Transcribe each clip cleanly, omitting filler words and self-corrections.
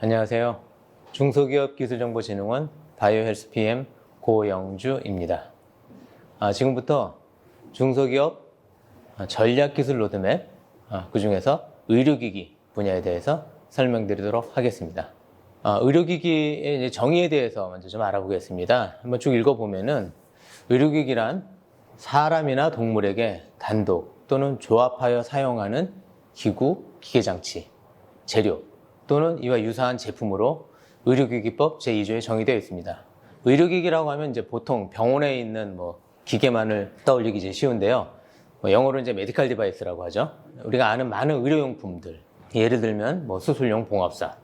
안녕하세요. 중소기업기술정보진흥원 바이오헬스 PM 고영주입니다. 지금부터 중소기업 전략기술 로드맵, 그 중에서 의료기기 분야에 대해서 설명드리도록 하겠습니다. 의료기기의 정의에 대해서 먼저 좀 알아보겠습니다. 한번 쭉 읽어보면은 의료기기란 사람이나 동물에게 단독 또는 조합하여 사용하는 기구, 기계장치, 재료 또는 이와 유사한 제품으로 의료기기법 제2조에 정의되어 있습니다. 의료기기라고 하면 이제 보통 병원에 있는 기계만을 떠올리기 이제 쉬운데요. 영어로 이제 메디컬 디바이스라고 하죠. 우리가 아는 많은 의료용품들, 예를 들면 수술용 봉합사,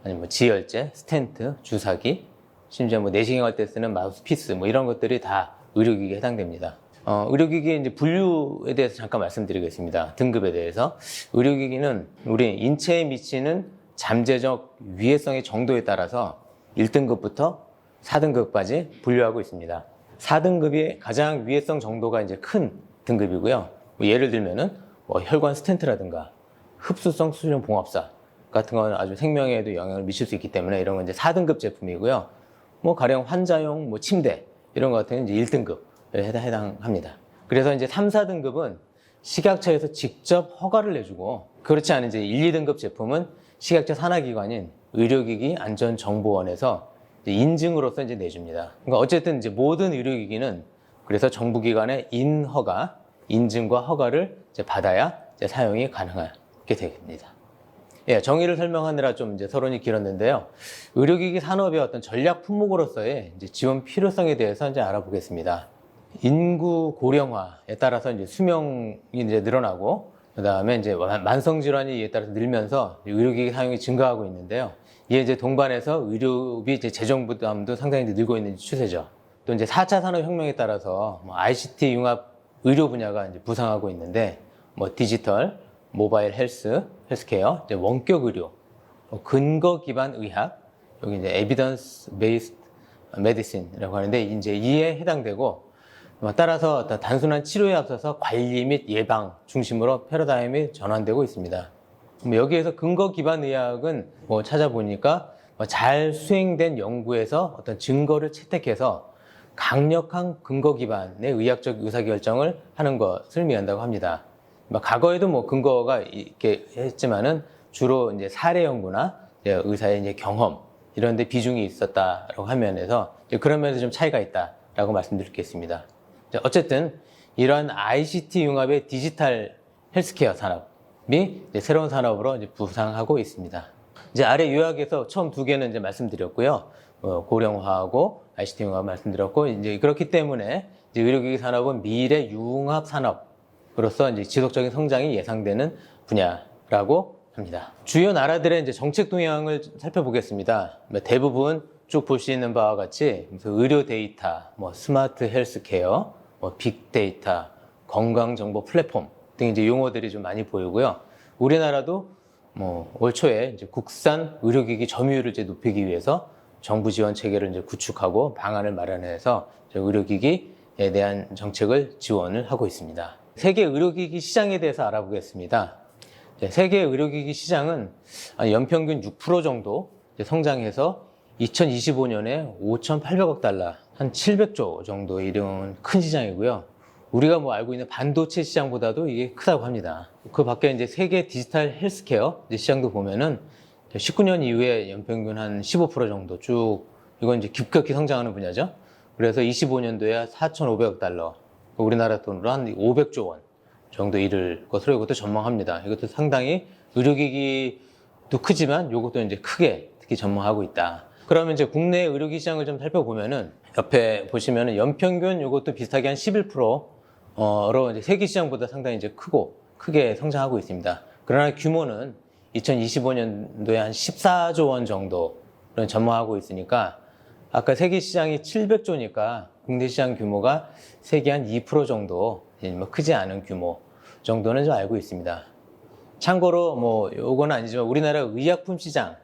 아니면 지혈제, 스텐트, 주사기, 심지어 내시경할 때 쓰는 마우스피스 이런 것들이 다 의료기기에 해당됩니다. 의료기기의 이제 분류에 대해서 잠깐 말씀드리겠습니다. 등급에 대해서. 의료기기는 우리 인체에 미치는 잠재적 위해성의 정도에 따라서 1등급부터 4등급까지 분류하고 있습니다. 4등급이 가장 위해성 정도가 이제 큰 등급이고요. 예를 들면은 혈관 스텐트라든가 흡수성 수술용 봉합사 같은 건 아주 생명에도 영향을 미칠 수 있기 때문에 이런 건 이제 4등급 제품이고요. 가령 환자용 침대 이런 것 같은 건 이제 1등급에 해당합니다. 그래서 이제 3, 4등급은 식약처에서 직접 허가를 내주고, 그렇지 않은 이제 1, 2등급 제품은 식약처 산하기관인 의료기기 안전정보원에서 인증으로서 이제 내줍니다. 그러니까 어쨌든 이제 모든 의료기기는 그래서 정부기관의 인허가, 인증과 허가를 이제 받아야 이제 사용이 가능하게 됩니다. 예, 정의를 설명하느라 좀 이제 서론이 길었는데요. 의료기기 산업의 어떤 전략 품목으로서의 이제 지원 필요성에 대해서 이제 알아보겠습니다. 인구 고령화에 따라서 이제 수명이 이제 늘어나고, 그 다음에 이제 만성질환이 이에 따라서 늘면서 의료기기 사용이 증가하고 있는데요. 이에 이제 동반해서 의료비 이제 재정 부담도 상당히 늘고 있는 추세죠. 또 이제 4차 산업혁명에 따라서 ICT 융합 의료 분야가 이제 부상하고 있는데, 디지털, 모바일 헬스케어, 이제 원격 의료, 근거 기반 의학, 여기 이제 evidence based medicine이라고 하는데 이제 이에 해당되고, 따라서 단순한 치료에 앞서서 관리 및 예방 중심으로 패러다임이 전환되고 있습니다. 여기에서 근거 기반 의학은 찾아보니까 잘 수행된 연구에서 어떤 증거를 채택해서 강력한 근거 기반의 의학적 의사결정을 하는 것을 의미한다고 합니다. 과거에도 근거가 있게 했지만은 주로 이제 사례 연구나 의사의 이제 경험 이런 데 비중이 있었다라고 하면서 그런 면에서 좀 차이가 있다라고 말씀드리겠습니다. 어쨌든 이러한 ICT 융합의 디지털 헬스케어 산업이 새로운 산업으로 이제 부상하고 있습니다. 이제 아래 요약에서 처음 두 개는 이제 말씀드렸고요. 고령화하고 ICT 융합 말씀드렸고, 이제 그렇기 때문에 이제 의료기기 산업은 미래 융합 산업으로서 이제 지속적인 성장이 예상되는 분야라고 합니다. 주요 나라들의 이제 정책 동향을 살펴보겠습니다. 대부분 쭉 볼 수 있는 바와 같이 의료 데이터, 스마트 헬스케어, 빅데이터, 건강정보 플랫폼 등 이제 용어들이 좀 많이 보이고요. 우리나라도 올 초에 이제 국산 의료기기 점유율을 이제 높이기 위해서 정부 지원 체계를 이제 구축하고 방안을 마련해서 의료기기에 대한 정책을 지원을 하고 있습니다. 세계 의료기기 시장에 대해서 알아보겠습니다. 세계 의료기기 시장은 연평균 6% 정도 성장해서 2025년에 5,800억 달러, 한 700조 정도 이런 큰 시장이고요. 우리가 알고 있는 반도체 시장보다도 이게 크다고 합니다. 그 밖에 이제 세계 디지털 헬스케어 시장도 보면은 19년 이후에 연평균 한 15% 정도 쭉, 이건 이제 급격히 성장하는 분야죠. 그래서 25년도에 4,500억 달러, 우리나라 돈으로 한 500조 원 정도 이를 것으로 이것도 전망합니다. 이것도 상당히 의료기기도 크지만 이것도 이제 크게 특히 전망하고 있다. 그러면 이제 국내 의료기기 시장을 좀 살펴보면은 옆에 보시면은 연평균 이것도 비슷하게 한 11%로 이제 세계 시장보다 상당히 이제 크게 성장하고 있습니다. 그러나 규모는 2025년도에 한 14조 원 정도를 전망하고 있으니까, 아까 세계 시장이 700조니까 국내 시장 규모가 세계 한 2% 정도, 크지 않은 규모 정도는 좀 알고 있습니다. 참고로 요거는 아니지만 우리나라 의약품 시장에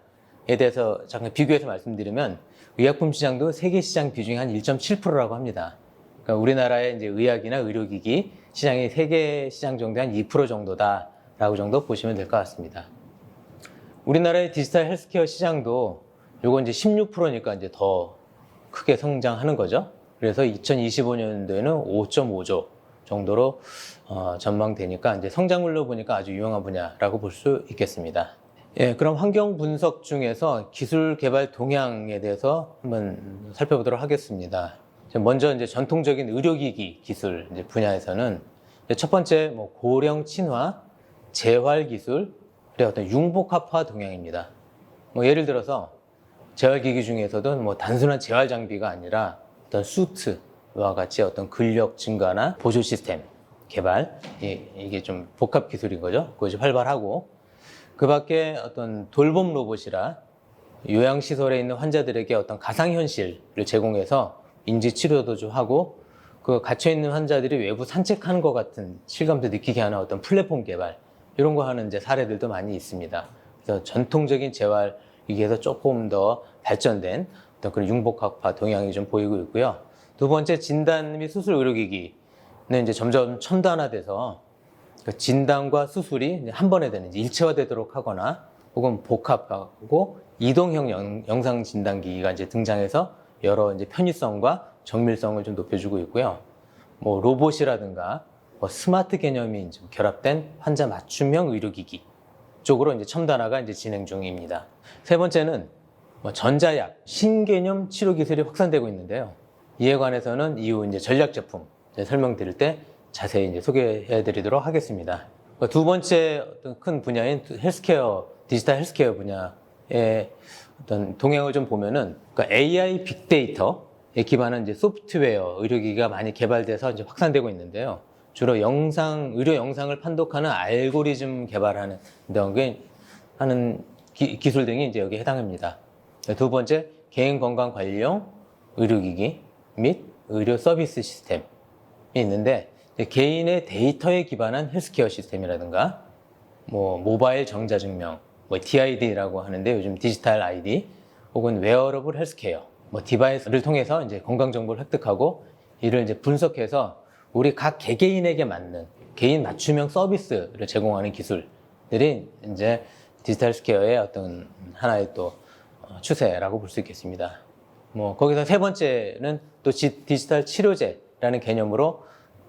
대해서 잠깐 비교해서 말씀드리면, 의약품 시장도 세계 시장 비중이 한 1.7%라고 합니다. 그러니까 우리나라의 이제 의학이나 의료기기 시장이 세계 시장 정도의 한 2% 정도다라고 정도 보시면 될 것 같습니다. 우리나라의 디지털 헬스케어 시장도 요거 이제 16%니까 이제 더 크게 성장하는 거죠. 그래서 2025년도에는 5.5조 정도로 전망되니까 이제 성장률로 보니까 아주 유용한 분야라고 볼 수 있겠습니다. 예, 그럼 환경 분석 중에서 기술 개발 동향에 대해서 한번 살펴보도록 하겠습니다. 먼저 이제 전통적인 의료기기 기술 이제 분야에서는 첫 번째 뭐 고령 친화, 재활 기술, 그리고 어떤 융복합화 동향입니다. 뭐 예를 들어서 재활기기 중에서도 뭐 단순한 재활 장비가 아니라 어떤 수트와 같이 어떤 근력 증가나 보조 시스템 개발, 이게 좀 복합 기술인 거죠. 그것이 활발하고, 그 밖에 어떤 돌봄 로봇이라 요양시설에 있는 환자들에게 어떤 가상현실을 제공해서 인지치료도 좀 하고, 그 갇혀있는 환자들이 외부 산책하는 것 같은 실감도 느끼게 하는 어떤 플랫폼 개발, 이런 거 하는 이제 사례들도 많이 있습니다. 그래서 전통적인 재활기기에서 조금 더 발전된 어떤 그런 융복합화 동향이 좀 보이고 있고요. 두 번째, 진단 및 수술 의료기기는 이제 점점 첨단화돼서 그 진단과 수술이 한 번에 되는 일체화되도록 하거나 혹은 복합하고 이동형 영상 진단기기가 이제 등장해서 여러 이제 편의성과 정밀성을 좀 높여주고 있고요. 뭐 로봇이라든가 뭐 스마트 개념이 좀 결합된 환자 맞춤형 의료기기 쪽으로 이제 첨단화가 이제 진행 중입니다. 세 번째는 뭐 전자약, 신개념 치료 기술이 확산되고 있는데요. 이에 관해서는 이후 이제 전략 제품 설명드릴 때 자세히 이제 소개해 드리도록 하겠습니다. 두 번째 어떤 큰 분야인 헬스케어, 디지털 헬스케어 분야의 어떤 동향을 좀 보면은, 그러니까 AI 빅데이터에 기반한 이제 소프트웨어 의료기기가 많이 개발돼서 이제 확산되고 있는데요. 주로 의료 영상을 판독하는 알고리즘 개발하는 하는 기술 등이 이제 여기에 해당합니다. 두 번째, 개인 건강 관리용 의료기기 및 의료 서비스 시스템이 있는데, 개인의 데이터에 기반한 헬스케어 시스템이라든가 뭐 모바일 정자증명, 뭐 DID라고 하는데 요즘 디지털 ID, 혹은 웨어러블 헬스케어, 뭐 디바이스를 통해서 이제 건강 정보를 획득하고 이를 이제 분석해서 우리 각 개개인에게 맞는 개인 맞춤형 서비스를 제공하는 기술들이 이제 디지털 헬스케어의 어떤 하나의 또 추세라고 볼 수 있겠습니다. 뭐 거기서 세 번째는 또 디지털 치료제라는 개념으로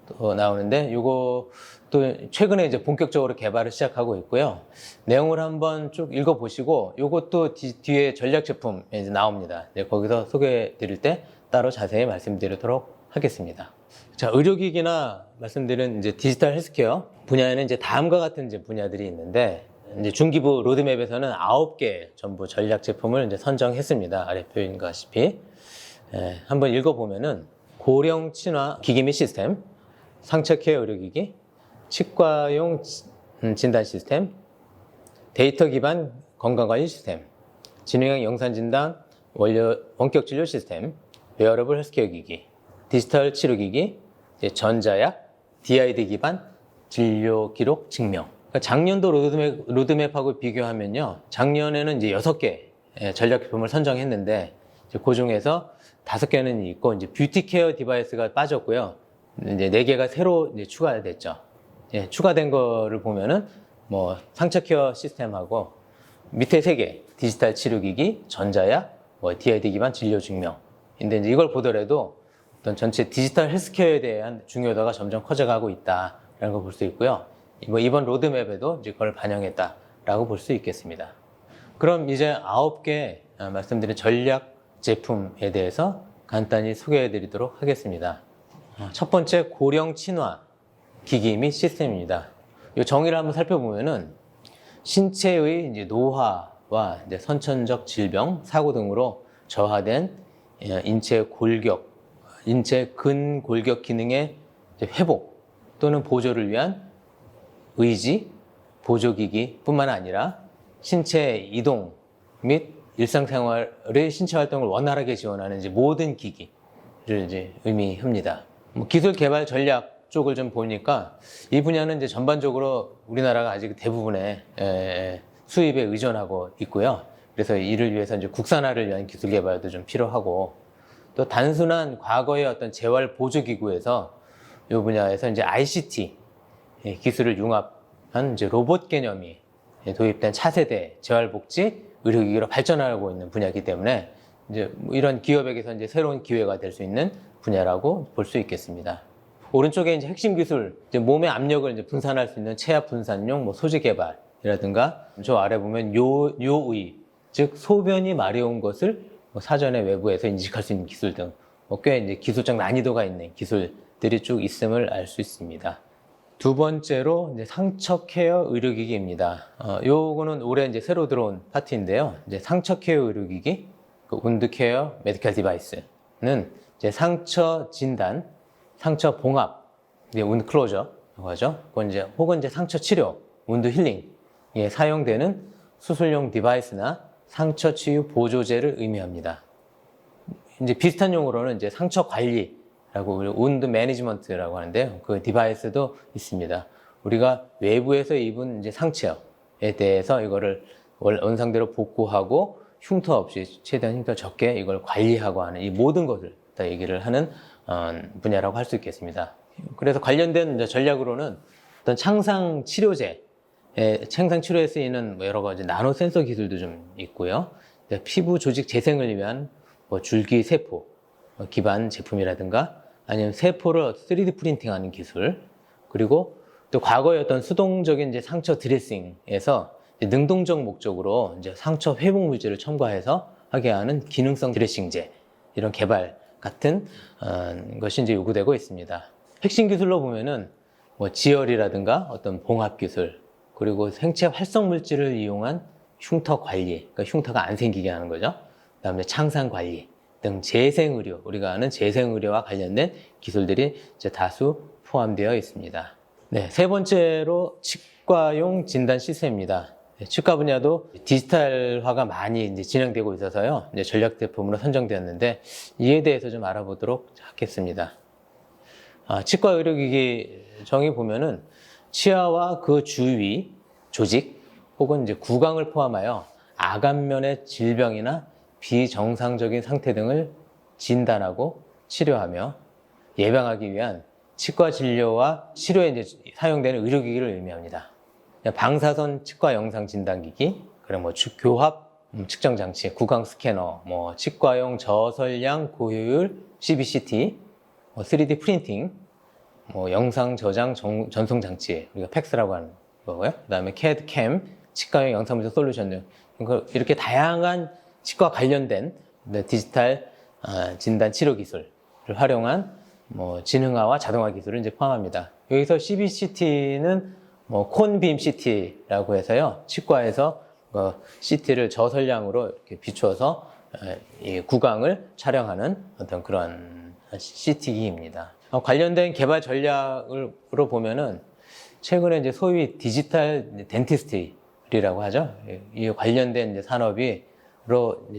또 나오는데, 요거 또 최근에 이제 본격적으로 개발을 시작하고 있고요. 내용을 한번 쭉 읽어보시고 요것도 뒤에 전략 제품에 이제 나옵니다. 네, 거기서 소개해 드릴 때 따로 자세히 말씀드리도록 하겠습니다. 자, 의료기기나 말씀드린 이제 디지털 헬스케어 분야에는 이제 다음과 같은 이제 분야들이 있는데, 이제 중기부 로드맵에서는 9개 전부 전략 제품을 이제 선정했습니다. 아래 표인 것다시피 한번 읽어보면은 고령 친화 기기 및 시스템, 상처 케어 의료기기, 치과용 진단 시스템, 데이터 기반 건강관리 시스템, 진행형 영상진단, 원격 진료 시스템, 웨어러블 헬스케어 기기, 디지털 치료기기, 전자약, DID 기반 진료 기록 증명. 그러니까 작년도 로드맵하고 비교하면요, 작년에는 이제 6개 전략 제품을 선정했는데, 그 중에서 5개는 있고 이제 뷰티 케어 디바이스가 빠졌고요. 이제 4개가 새로 이제 추가됐죠. 추가된 거를 보면은 뭐 상처 케어 시스템하고 밑에 3개 디지털 치료기기, 전자약, 뭐 DID 기반 진료 증명인데, 이제 이걸 보더라도 어떤 전체 디지털 헬스케어에 대한 중요도가 점점 커져가고 있다라는 걸 볼 수 있고요. 이번 로드맵에도 이제 그걸 반영했다라고 볼 수 있겠습니다. 그럼 이제 9개 말씀드린 전략 제품에 대해서 간단히 소개해 드리도록 하겠습니다. 첫 번째, 고령 친화 기기 및 시스템입니다. 이 정의를 한번 살펴보면은 신체의 이제 노화와 이제 선천적 질병, 사고 등으로 저하된 인체 근골격 기능의 회복 또는 보조를 위한 의지 보조기기 뿐만 아니라 신체 이동 및 일상생활의 신체 활동을 원활하게 지원하는 이제 모든 기기를 이제 의미합니다. 기술 개발 전략 쪽을 좀 보니까 이 분야는 이제 전반적으로 우리나라가 아직 대부분의 수입에 의존하고 있고요. 그래서 이를 위해서 이제 국산화를 위한 기술 개발도 좀 필요하고, 또 단순한 과거의 어떤 재활 보조 기구에서 이 분야에서 이제 ICT 기술을 융합한 이제 로봇 개념이 도입된 차세대 재활복지 의료기기로 발전하고 있는 분야이기 때문에 이제 이런 기업에게서 이제 새로운 기회가 될 수 있는 분야라고 볼 수 있겠습니다. 오른쪽에 이제 핵심 기술, 이제 몸의 압력을 이제 분산할 수 있는 체압 분산용 뭐 소지 개발이라든가, 저 아래 보면 요의, 즉 소변이 마려운 것을 사전에 외부에서 인식할 수 있는 기술 등 꽤 이제 기술적 난이도가 있는 기술들이 쭉 있음을 알 수 있습니다. 두 번째로 이제 상처 케어 의료기기입니다. 요거는 올해 이제 새로 들어온 파트인데요. 이제 상처 케어 의료기기, 그 운드 케어 메디컬 디바이스는 이제 상처 진단, 상처 봉합, 이제 운드 클로저라고 하죠. 그건 이제 혹은 이제 상처 치료, 운드 힐링에 사용되는 수술용 디바이스나 상처 치유 보조제를 의미합니다. 이제 비슷한 용어로는 이제 상처 관리라고 운드 매니지먼트라고 하는데요. 그 디바이스도 있습니다. 우리가 외부에서 입은 이제 상처에 대해서 이거를 원상대로 복구하고 흉터 없이 최대한 흉터 적게 이걸 관리하고 하는 이 모든 것을 다 얘기를 하는 분야라고 할 수 있겠습니다. 그래서 관련된 이제 전략으로는 어떤 창상 치료제, 창상 치료에 쓰이는 여러 가지 나노 센서 기술도 좀 있고요. 피부 조직 재생을 위한 줄기 세포 기반 제품이라든가 아니면 세포를 3D 프린팅하는 기술, 그리고 또 과거의 어떤 수동적인 이제 상처 드레싱에서 이제 능동적 목적으로 이제 상처 회복 물질을 첨가해서 하게 하는 기능성 드레싱제, 이런 개발 같은 것이 이제 요구되고 있습니다. 핵심 기술로 보면은 지혈이라든가 어떤 봉합 기술, 그리고 생체 활성 물질을 이용한 흉터 관리, 그러니까 흉터가 안 생기게 하는 거죠. 그다음에 창상 관리 등 재생의료, 우리가 아는 재생의료와 관련된 기술들이 이제 다수 포함되어 있습니다. 네, 세 번째로 치과용 진단 시스템입니다. 치과 분야도 디지털화가 많이 이제 진행되고 있어서요. 이제 전략 제품으로 선정되었는데 이에 대해서 좀 알아보도록 하겠습니다. 치과 의료기기 정의 보면은 치아와 그 주위 조직 혹은 이제 구강을 포함하여 아간면의 질병이나 비정상적인 상태 등을 진단하고 치료하며 예방하기 위한 치과 진료와 치료에 이제 사용되는 의료기기를 의미합니다. 방사선 치과 영상 진단기기, 그리고 교합 측정 장치, 구강 스캐너, 치과용 저설량 고효율 CBCT, 3D 프린팅, 영상 저장 전송 장치, 우리가 팩스라고 하는 거고요. 그다음에 CAD, CAM, 치과용 영상물질 솔루션 등 이렇게 다양한 치과 관련된 디지털 진단 치료 기술을 활용한 지능화와 자동화 기술을 이제 포함합니다. 여기서 CBCT는 콘빔 CT라고 해서요, 치과에서 CT를 저설량으로 이렇게 비추어서 이 구강을 촬영하는 어떤 그런 CT기입니다. 관련된 개발 전략으로 보면은 최근에 이제 소위 디지털 덴티스트리라고 하죠. 이 관련된 이제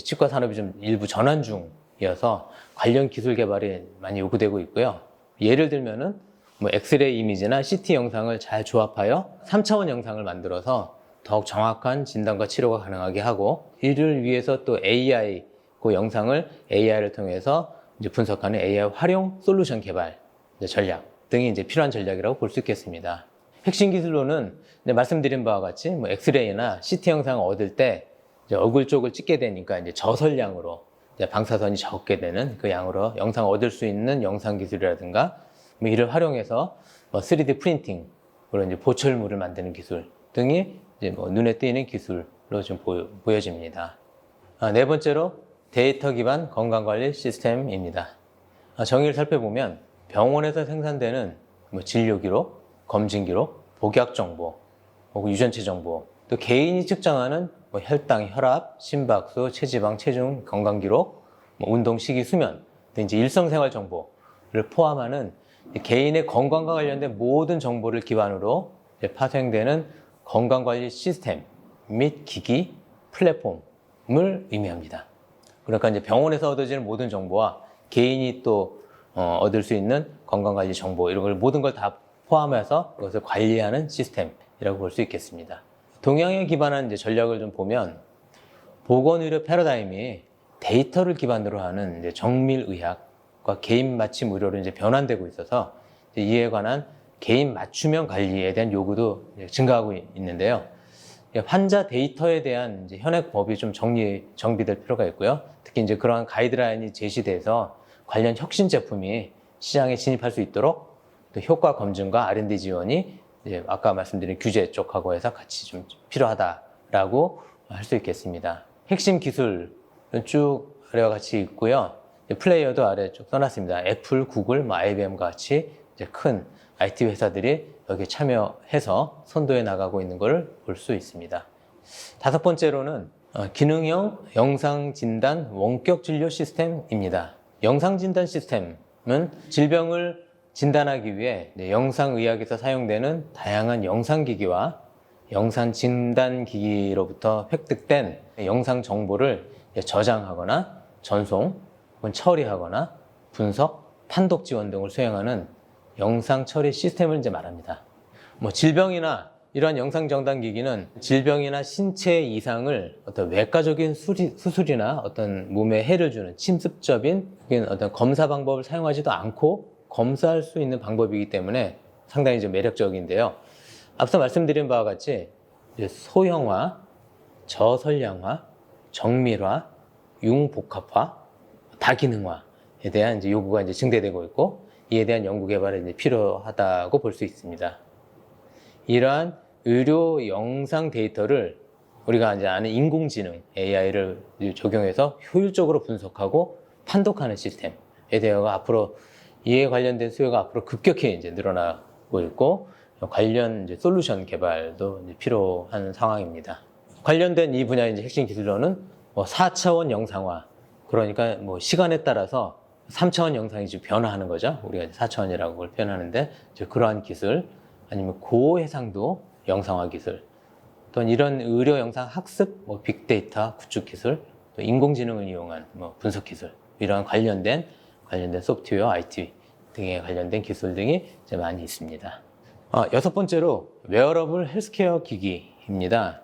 치과 산업이 좀 일부 전환 중이어서 관련 기술 개발이 많이 요구되고 있고요. 예를 들면은 엑스레이 이미지나 CT 영상을 잘 조합하여 3차원 영상을 만들어서 더욱 정확한 진단과 치료가 가능하게 하고, 이를 위해서 또 AI, 그 영상을 AI를 통해서 이제 분석하는 AI 활용 솔루션 개발 전략 등이 이제 필요한 전략이라고 볼 수 있겠습니다. 핵심 기술로는 말씀드린 바와 같이 엑스레이나 CT 영상을 얻을 때 이제 얼굴 쪽을 찍게 되니까 이제 저설량으로 이제 방사선이 적게 되는 그 양으로 영상을 얻을 수 있는 영상 기술이라든가, 이를 활용해서 3D 프린팅으로 이제 보철물을 만드는 기술 등이 이제 눈에 띄는 기술로 좀 보여집니다. 네 번째로 데이터 기반 건강관리 시스템입니다. 정의를 살펴보면 병원에서 생산되는 진료 기록, 검진 기록, 복약 정보, 혹은 유전체 정보, 또 개인이 측정하는 혈당, 혈압, 심박수, 체지방, 체중, 건강 기록, 운동 시기, 수면 등 이제 일상생활 정보를 포함하는 개인의 건강과 관련된 모든 정보를 기반으로 파생되는 건강관리 시스템 및 기기, 플랫폼을 의미합니다. 그러니까 이제 병원에서 얻어지는 모든 정보와 개인이 또 얻을 수 있는 건강관리 정보, 이런 걸 모든 걸 다 포함해서 그것을 관리하는 시스템이라고 볼 수 있겠습니다. 동양에 기반한 이제 전략을 좀 보면 보건의료 패러다임이 데이터를 기반으로 하는 이제 정밀의학과 개인 맞춤 의료로 이제 변환되고 있어서 이에 관한 개인 맞춤형 관리에 대한 요구도 증가하고 있는데요. 환자 데이터에 대한 이제 현행 법이 좀 정비될 필요가 있고요. 특히 이제 그러한 가이드라인이 제시돼서 관련 혁신 제품이 시장에 진입할 수 있도록 또 효과 검증과 R&D 지원이 이제 아까 말씀드린 규제 쪽하고 해서 같이 좀 필요하다라고 할 수 있겠습니다. 핵심 기술은 쭉 아래와 같이 있고요. 플레이어도 아래 쭉 써놨습니다. 애플, 구글, IBM과 같이 이제 큰 IT 회사들이 여기에 참여해서 선도해 나가고 있는 걸 볼 수 있습니다. 다섯 번째로는 기능형 영상진단 원격 진료 시스템입니다. 영상진단 시스템은 질병을 진단하기 위해 영상의학에서 사용되는 다양한 영상기기와 영상진단기기로부터 획득된 영상 정보를 저장하거나 전송, 혹은 처리하거나 분석, 판독 지원 등을 수행하는 영상 처리 시스템을 이제 말합니다. 질병이나 이러한 영상 정단 기기는 질병이나 신체 이상을 어떤 외과적인 수술이나 어떤 몸에 해를 주는 침습적인 어떤 검사 방법을 사용하지도 않고 검사할 수 있는 방법이기 때문에 상당히 좀 매력적인데요. 앞서 말씀드린 바와 같이 소형화, 저선량화, 정밀화, 융복합화, 다기능화에 대한 이제 요구가 이제 증대되고 있고 이에 대한 연구 개발이 이제 필요하다고 볼 수 있습니다. 이러한 의료 영상 데이터를 우리가 이제 아는 인공지능 AI를 적용해서 효율적으로 분석하고 판독하는 시스템에 대해서 앞으로 이에 관련된 수요가 앞으로 급격히 이제 늘어나고 있고 관련 이제 솔루션 개발도 이제 필요한 상황입니다. 관련된 이 분야의 이제 핵심 기술로는 4차원 영상화, 그러니까 시간에 따라서 3차원 영상이 지금 변화하는 거죠. 우리가 4차원이라고 그걸 표현하는데 그러한 기술, 아니면 고해상도 영상화 기술, 또는 이런 의료 영상 학습, 빅데이터 구축 기술, 또 인공지능을 이용한 분석 기술, 이러한 관련된 소프트웨어, IT 등에 관련된 기술 등이 이제 많이 있습니다. 여섯 번째로 웨어러블 헬스케어 기기입니다.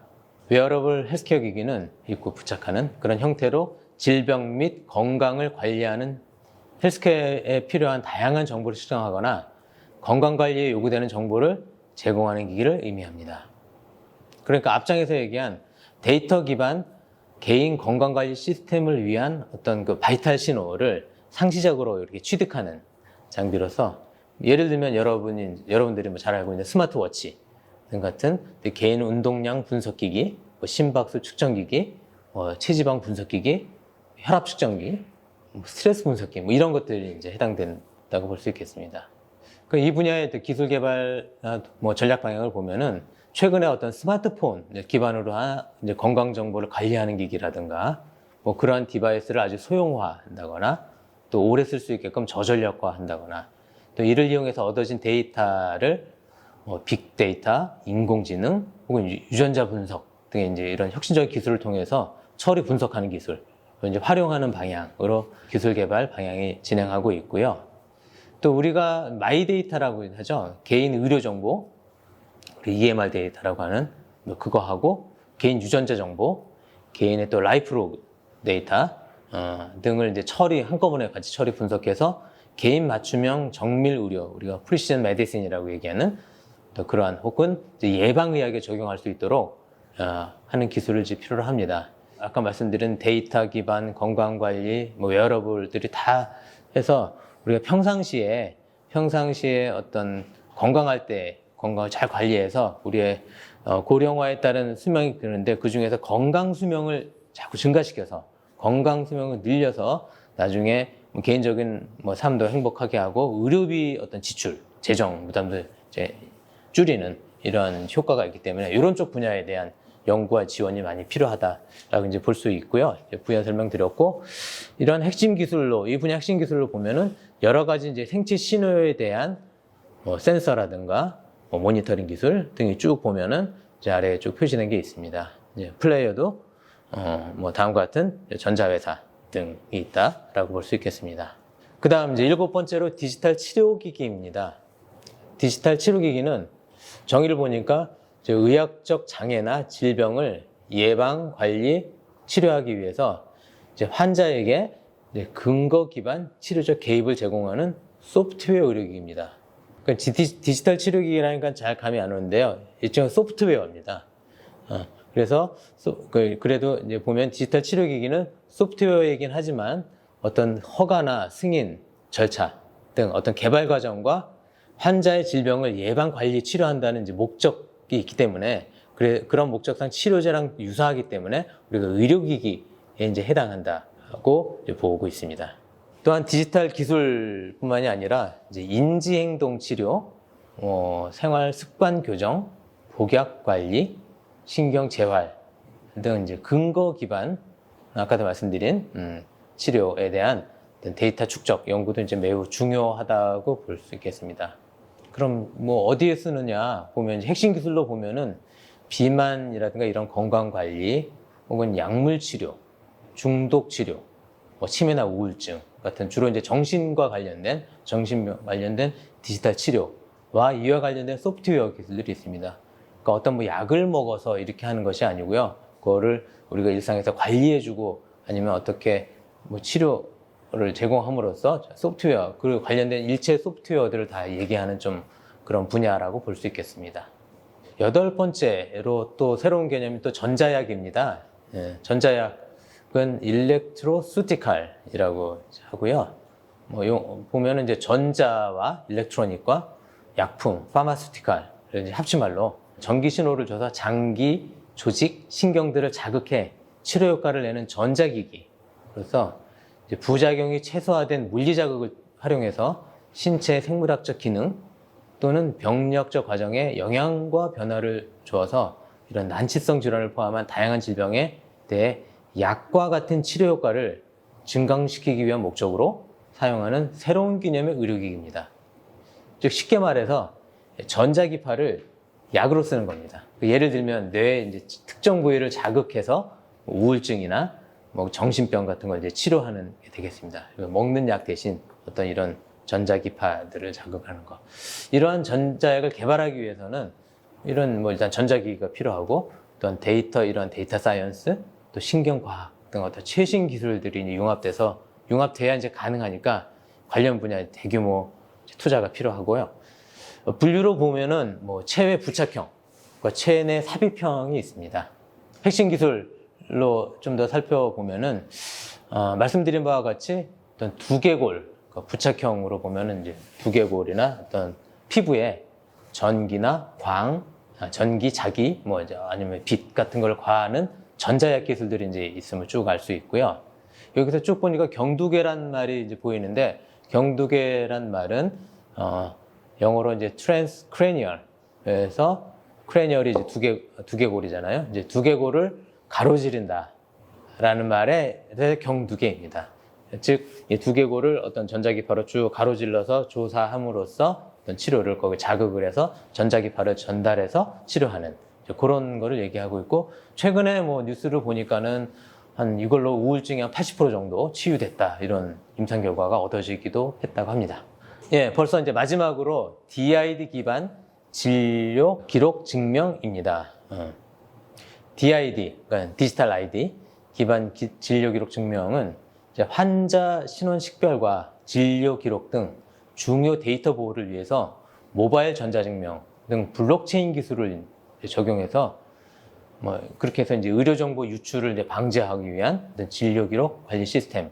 웨어러블 헬스케어 기기는 입고 부착하는 그런 형태로 질병 및 건강을 관리하는 헬스케어에 필요한 다양한 정보를 수정하거나 건강관리에 요구되는 정보를 제공하는 기기를 의미합니다. 그러니까 앞장에서 얘기한 데이터 기반 개인 건강관리 시스템을 위한 어떤 그 바이탈 신호를 상시적으로 이렇게 취득하는 장비로서, 예를 들면 여러분들이 잘 알고 있는 스마트워치 등 같은 개인 운동량 분석기기, 심박수 측정기기, 체지방 분석기기, 혈압 측정기, 스트레스 분석기, 이런 것들이 이제 해당된다고 볼 수 있겠습니다. 이 분야의 기술 개발 전략 방향을 보면은 최근에 어떤 스마트폰 기반으로 한 이제 건강 정보를 관리하는 기기라든가 그러한 디바이스를 아주 소형화한다거나 또 오래 쓸 수 있게끔 저전력화한다거나 또 이를 이용해서 얻어진 데이터를 빅데이터, 인공지능 혹은 유전자 분석 등의 이제 이런 혁신적인 기술을 통해서 처리 분석하는 기술, 이제 활용하는 방향으로 기술 개발 방향이 진행하고 있고요. 또 우리가 마이데이터라고 하죠. 개인 의료 정보, EMR 데이터라고 하는 그거하고 개인 유전자 정보, 개인의 또 라이프로그 데이터 등을 이제 한꺼번에 같이 처리 분석해서 개인 맞춤형 정밀 의료, 우리가 프리시전 메디신이라고 얘기하는 또 그러한 혹은 예방의학에 적용할 수 있도록 하는 기술을 이제 필요로 합니다. 아까 말씀드린 데이터 기반 건강관리, 웨어러블들이 다 해서 우리가 평상시에 어떤 건강할 때 건강을 잘 관리해서 우리의 고령화에 따른 수명이 드는데 그 중에서 건강 수명을 자꾸 증가시켜서 건강 수명을 늘려서 나중에 개인적인 삶도 행복하게 하고 의료비 어떤 지출, 재정 부담도 이제 줄이는 이런 효과가 있기 때문에 이런 쪽 분야에 대한 연구와 지원이 많이 필요하다라고 이제 볼 수 있고요. 부연 설명드렸고, 이런 핵심 기술로, 이 분야 핵심 기술로 보면은 여러 가지 이제 생체 신호에 대한 센서라든가 모니터링 기술 등이 쭉 보면은 이제 아래에 쭉 표시된 게 있습니다. 이제 플레이어도 다음과 같은 전자회사 등이 있다라고 볼 수 있겠습니다. 그 다음 이제 일곱 번째로 디지털 치료기기입니다. 디지털 치료기기는 정의를 보니까 의학적 장애나 질병을 예방, 관리, 치료하기 위해서 이제 환자에게 근거 기반 치료적 개입을 제공하는 소프트웨어 의료기기입니다. 그러니까 디지털 치료기기라니까 잘 감이 안 오는데요. 일종의 소프트웨어입니다. 그래서 그래도 이제 보면 디지털 치료기기는 소프트웨어이긴 하지만 어떤 허가나 승인 절차 등 어떤 개발 과정과 환자의 질병을 예방, 관리, 치료한다는 이제 목적이 있기 때문에 그런 목적상 치료제랑 유사하기 때문에 우리가 의료기기에 이제 해당한다고 이제 보고 있습니다. 또한 디지털 기술뿐만이 아니라 이제 인지행동 치료, 생활 습관 교정, 복약 관리, 신경 재활 등 이제 근거 기반 아까도 말씀드린 치료에 대한 데이터 축적 연구도 이제 매우 중요하다고 볼 수 있겠습니다. 그럼 뭐 어디에 쓰느냐 보면 이제 핵심 기술로 보면은 비만이라든가 이런 건강 관리 혹은 약물 치료, 중독 치료, 치매나 우울증 같은 주로 이제 정신 관련된 디지털 치료와 이와 관련된 소프트웨어 기술들이 있습니다. 그러니까 어떤 뭐 약을 먹어서 이렇게 하는 것이 아니고요. 그거를 우리가 일상에서 관리해주고 아니면 어떻게 뭐 치료를 제공함으로써 소프트웨어, 그리고 관련된 일체 소프트웨어들을 다 얘기하는 좀 그런 분야라고 볼 수 있겠습니다. 8번째로 또 새로운 개념이 또 전자약입니다. 전자약은 일렉트로수티칼이라고 하고요. 보면은 이제 전자와 일렉트로닉과 약품, 파마수티칼을 이제 합치말로 전기 신호를 줘서 장기, 조직, 신경들을 자극해 치료 효과를 내는 전자기기. 그래서 이제 부작용이 최소화된 물리 자극을 활용해서 신체의 생물학적 기능 또는 병력적 과정에 영향과 변화를 주어서 이런 난치성 질환을 포함한 다양한 질병에 대해 약과 같은 치료 효과를 증강시키기 위한 목적으로 사용하는 새로운 개념의 의료기기입니다. 즉 쉽게 말해서 전자기파를 약으로 쓰는 겁니다. 예를 들면 뇌의 이제 특정 부위를 자극해서 우울증이나 뭐 정신병 같은 걸 이제 치료하는 게 되겠습니다. 먹는 약 대신 어떤 이런 전자기파들을 자극하는 거. 이러한 전자약을 개발하기 위해서는 이런 뭐 일단 전자기기가 필요하고 또한 이런 데이터 사이언스, 또 신경과학 등 어떤 최신 기술들이 이제 융합돼야 이제 가능하니까 관련 분야에 대규모 투자가 필요하고요. 분류로 보면은 뭐 체외 부착형, 체내 삽입형이 있습니다. 핵심 기술로 좀 더 살펴보면은 말씀드린 바와 같이 어떤 두개골 부착형으로 보면은 이제 두개골이나 어떤 피부에 전기나 전기, 자기, 아니면 빛 같은 걸 과하는 전자약 기술들이 이제 있음을 쭉 알 수 있고요. 여기서 쭉 보니까 경두개란 말이 이제 보이는데, 경두개란 말은 영어로 이제 transcranial에서 크레니얼이 이제 두개골이잖아요. 이제 두개골을 가로지른다라는 말에 경두개입니다. 즉, 이 두개골을 어떤 전자기파로 쭉 가로질러서 조사함으로써 어떤 치료를 거기 자극을 해서 전자기파를 전달해서 치료하는 그런 거를 얘기하고 있고, 최근에 뭐 뉴스를 보니까는 이걸로 우울증이 한 80% 정도 치유됐다, 이런 임상 결과가 얻어지기도 했다고 합니다. 예, 벌써 이제 마지막으로 DID 기반 진료 기록 증명입니다. DID, 그러니까 디지털 ID 기반 진료 기록 증명은 이제 환자 신원 식별과 진료 기록 등 중요 데이터 보호를 위해서 모바일 전자증명 등 블록체인 기술을 적용해서 그렇게 해서 이제 의료 정보 유출을 이제 방지하기 위한 진료 기록 관리 시스템을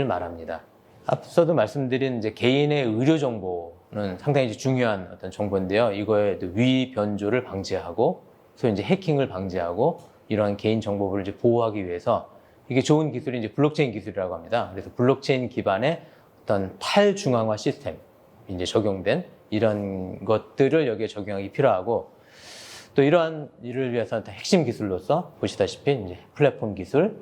말합니다. 앞서도 말씀드린 이제 개인의 의료 정보는 상당히 이제 중요한 어떤 정보인데요. 이거의 위의 변조를 방지하고, 소위 이제 해킹을 방지하고, 이러한 개인 정보를 이제 보호하기 위해서 이게 좋은 기술이 이제 블록체인 기술이라고 합니다. 그래서 블록체인 기반의 어떤 탈중앙화 시스템이 이제 적용된 이런 것들을 여기에 적용하기 필요하고, 또 이러한 일을 위해서 핵심 기술로서 보시다시피 이제 플랫폼 기술,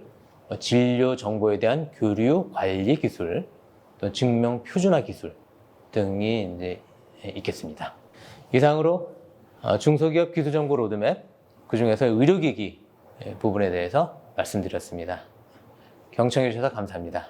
진료 정보에 대한 교류 관리 기술, 또 증명 표준화 기술 등이 이제 있겠습니다. 이상으로 중소기업 기술 정보 로드맵, 그 중에서 의료기기 부분에 대해서 말씀드렸습니다. 경청해 주셔서 감사합니다.